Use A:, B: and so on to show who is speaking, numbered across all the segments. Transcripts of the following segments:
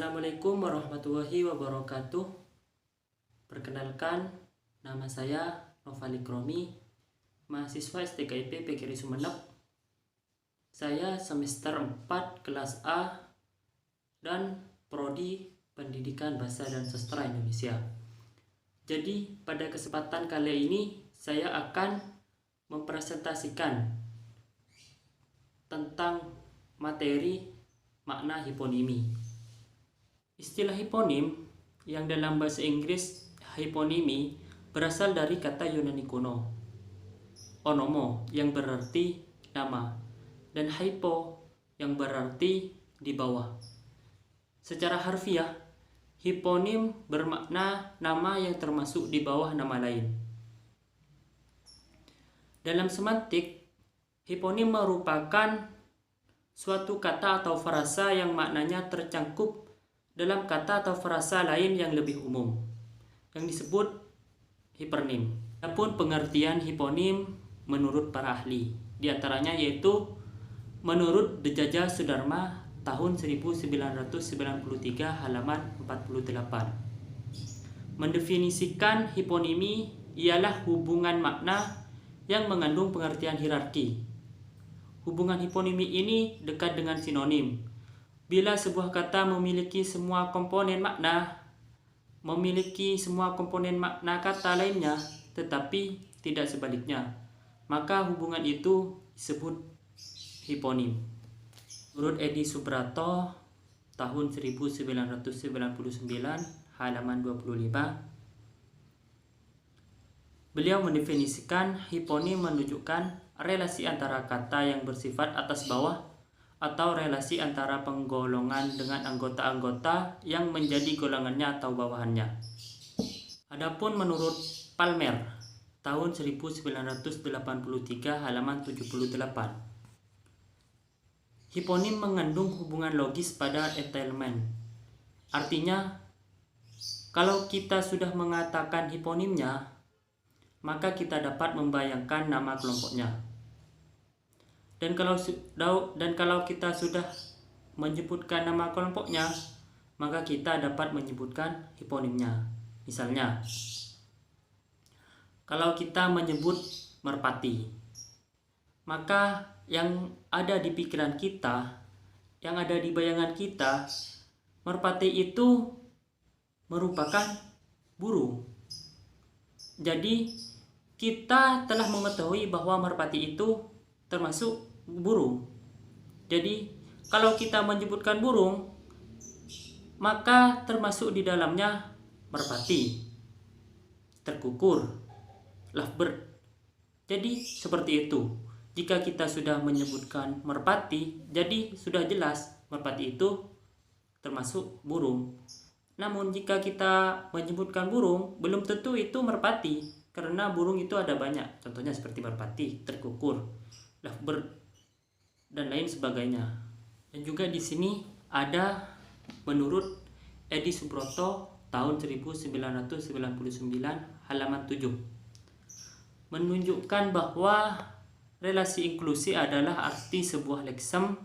A: Assalamualaikum warahmatullahi wabarakatuh. Perkenalkan, nama saya Novali Kromi, mahasiswa STKIP PGRI Sumeneb. Saya semester 4 kelas A dan Prodi Pendidikan Bahasa dan Sastra Indonesia. Jadi pada kesempatan kali ini saya akan mempresentasikan tentang materi makna hiponimi. Istilah hiponim yang dalam bahasa Inggris hyponymy berasal dari kata Yunani kuno onomo yang berarti nama dan hypo yang berarti di bawah. Secara harfiah, hiponim bermakna nama yang termasuk di bawah nama lain. Dalam semantik, hiponim merupakan suatu kata atau frasa yang maknanya tercangkup dalam kata atau frasa lain yang lebih umum, yang disebut hipernim. Adapun pengertian hiponim menurut para ahli, diantaranya yaitu menurut Dejaja Sudarma tahun 1993 halaman 48. Mendefinisikan hiponimi ialah hubungan makna yang mengandung pengertian hierarki. Hubungan hiponimi ini dekat dengan sinonim. Bila sebuah kata memiliki semua komponen makna kata lainnya, tetapi tidak sebaliknya, maka hubungan itu disebut hiponim. Menurut Edi Subrato tahun 1999 halaman 25, beliau mendefinisikan hiponim menunjukkan relasi antara kata yang bersifat atas bawah atau relasi antara penggolongan dengan anggota-anggota yang menjadi golongannya atau bawahannya. Adapun menurut Palmer tahun 1983 halaman 78, hiponim mengandung hubungan logis pada entailment. Artinya, kalau kita sudah mengatakan hiponimnya, maka kita dapat membayangkan nama kelompoknya. Dan kalau kita sudah menyebutkan nama kelompoknya, maka kita dapat menyebutkan hiponimnya. Misalnya, kalau kita menyebut merpati, maka yang ada di pikiran kita, yang ada di bayangan kita, merpati itu merupakan burung. Jadi, kita telah mengetahui bahwa merpati itu termasuk burung. Jadi kalau kita menyebutkan burung, maka termasuk di dalamnya merpati, terkukur, lovebird. Jadi seperti itu. Jika kita sudah menyebutkan merpati, jadi sudah jelas merpati itu termasuk burung. Namun jika kita menyebutkan burung, belum tentu itu merpati, karena burung itu ada banyak. Contohnya seperti merpati, terkukur, lovebird, dan lain sebagainya. Dan juga di sini ada menurut Edi Subroto tahun 1999 halaman 7, menunjukkan bahwa relasi inklusi adalah arti sebuah leksem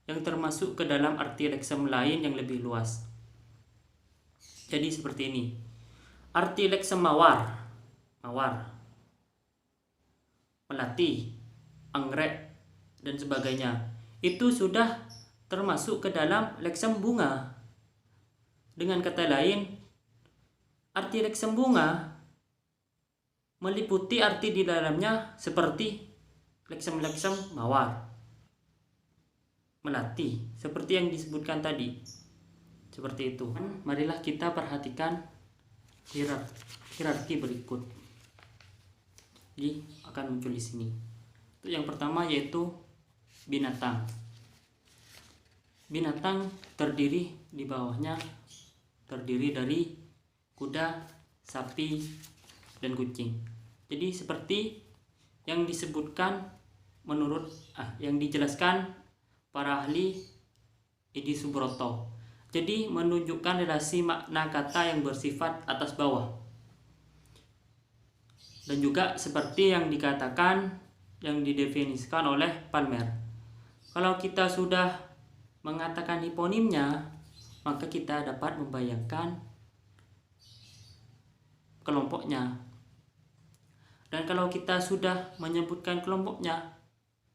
A: yang termasuk ke dalam arti leksem lain yang lebih luas. Jadi seperti ini. Arti leksem mawar, melati, anggrek, dan sebagainya, itu sudah termasuk ke dalam leksem bunga. Dengan kata lain, arti leksem bunga meliputi arti di dalamnya seperti leksem-leksem mawar, melati, seperti yang disebutkan tadi. Seperti itu. Marilah kita perhatikan hierarki berikut. Jadi akan muncul di sini. Yang pertama yaitu binatang. Binatang terdiri di bawahnya terdiri dari kuda, sapi, dan kucing. Jadi seperti yang disebutkan yang dijelaskan para ahli Edi Subroto. Jadi menunjukkan relasi makna kata yang bersifat atas bawah. Dan juga seperti yang dikatakan, yang didefinisikan oleh Palmer. Kalau kita sudah mengatakan hiponimnya, maka kita dapat membayangkan kelompoknya. Dan kalau kita sudah menyebutkan kelompoknya,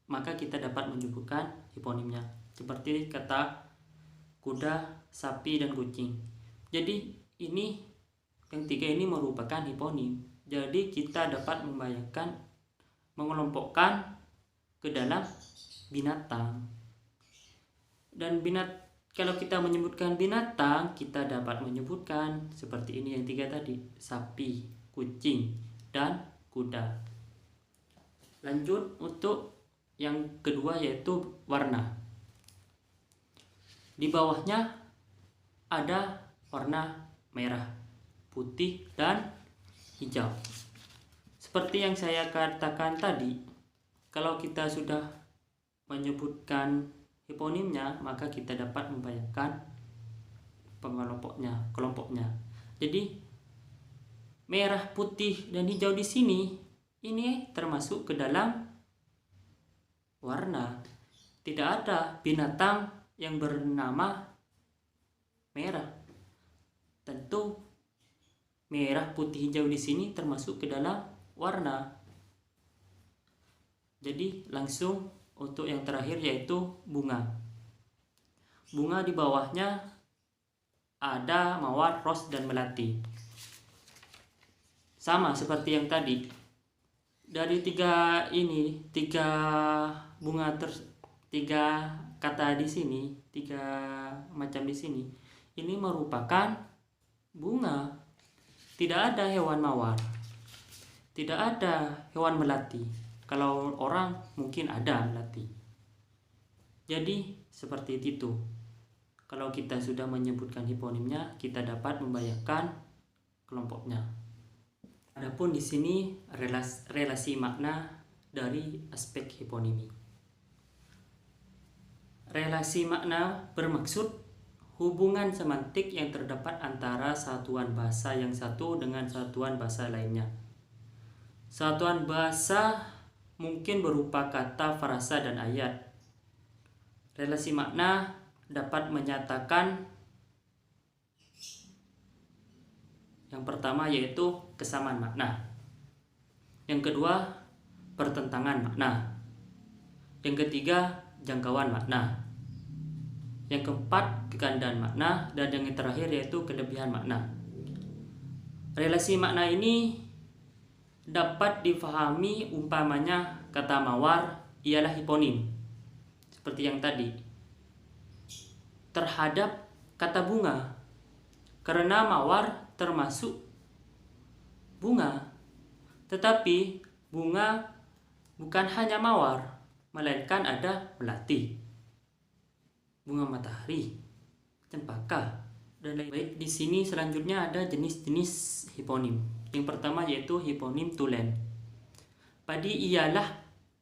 A: maka kita dapat menyebutkan hiponimnya. Seperti kata kuda, sapi, dan kucing. Jadi ini yang tiga ini merupakan hiponim. Jadi kita dapat membayangkan, mengelompokkan ke dalam binatang. Dan kalau kita menyebutkan binatang, kita dapat menyebutkan seperti ini yang tiga tadi, sapi, kucing, dan kuda. Lanjut untuk yang kedua yaitu warna. Di bawahnya ada warna merah, putih, dan hijau. Seperti yang saya katakan tadi, kalau kita sudah menyebutkan hiponimnya, maka kita dapat membayangkan kelompoknya. Jadi merah, putih, dan hijau di sini ini termasuk ke dalam warna. Tidak ada binatang yang bernama merah. Tentu merah, putih, hijau di sini termasuk ke dalam warna. Jadi langsung untuk yang terakhir yaitu bunga. Bunga di bawahnya ada mawar, ros, dan melati. Sama seperti yang tadi. Dari tiga kata di sini, tiga macam di sini, ini merupakan bunga. Tidak ada hewan mawar, tidak ada hewan melati. Kalau orang mungkin ada melati. Jadi seperti itu. Kalau kita sudah menyebutkan hiponimnya, kita dapat membayangkan kelompoknya. Adapun di sini relasi makna dari aspek hiponimi. Relasi makna bermaksud hubungan semantik yang terdapat antara satuan bahasa yang satu dengan satuan bahasa lainnya. Satuan bahasa mungkin berupa kata, frasa, dan ayat. Relasi makna dapat menyatakan yang pertama yaitu kesamaan makna. Yang kedua, pertentangan makna. Yang ketiga, jangkauan makna. Yang keempat, kegandaan makna. Dan yang terakhir yaitu kelebihan makna. Relasi makna ini dapat difahami umpamanya kata mawar ialah hiponim. Seperti yang tadi. Terhadap kata bunga. Karena mawar termasuk bunga. Tetapi bunga bukan hanya mawar, melainkan ada melati, bunga matahari, cempaka, dan lain-lain. Baik, di sini selanjutnya ada jenis-jenis hiponim. Yang pertama yaitu hiponim tulen. Padi ialah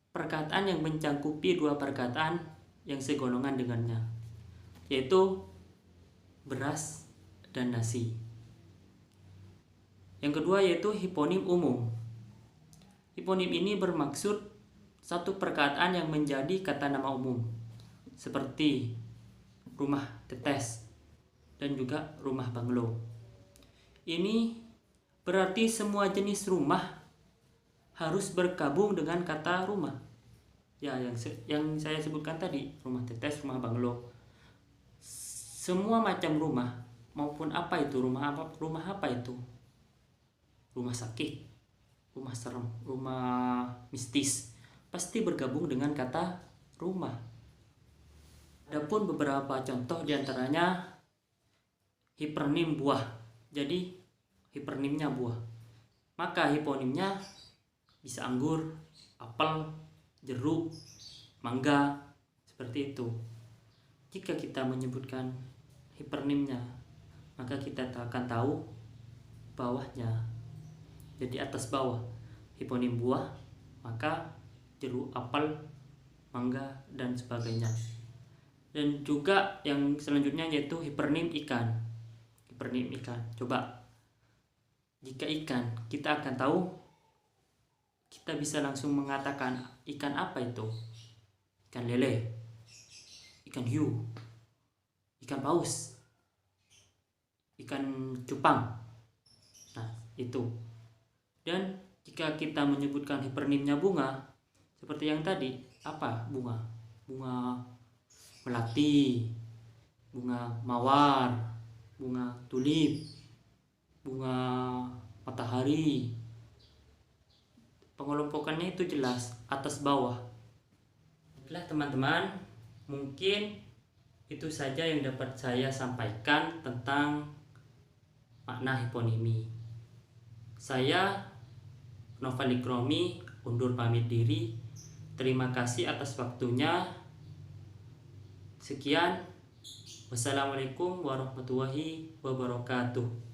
A: perkataan yang mencangkupi dua perkataan yang segolongan dengannya, yaitu beras dan nasi. Yang kedua yaitu hiponim umum. Hiponim ini bermaksud satu perkataan yang menjadi kata nama umum, seperti rumah tetes dan juga rumah banglo. Ini berarti semua jenis rumah harus bergabung dengan kata rumah. Ya, yang saya sebutkan tadi, rumah tetes, rumah banglo. Semua macam rumah, maupun apa itu rumah apa itu? Rumah sakit, rumah serem, rumah mistis, pasti bergabung dengan kata rumah. Adapun beberapa contoh diantaranya hipernim buah. Jadi hipernimnya buah. Maka hiponimnya bisa anggur, apel, jeruk, mangga, seperti itu. Jika kita menyebutkan hipernimnya, maka kita akan tahu bawahnya. Jadi atas bawah hiponim buah, maka jeruk, apel, mangga, dan sebagainya. Dan juga yang selanjutnya yaitu hipernim ikan. Hipernim ikan. Coba jika ikan, kita akan tahu, kita bisa langsung mengatakan ikan apa itu? Ikan lele, ikan hiu, ikan paus, ikan cupang. Nah, itu. Dan jika kita menyebutkan hipernimnya bunga, seperti yang tadi, apa bunga? Bunga melati, bunga mawar, bunga tulip, bunga matahari. Pengelompokannya itu jelas, atas bawah. Baiklah teman-teman, mungkin itu saja yang dapat saya sampaikan tentang makna hiponimi. Saya Noval Ikromi undur pamit diri. Terima kasih atas waktunya. Sekian. Wassalamualaikum warahmatullahi wabarakatuh.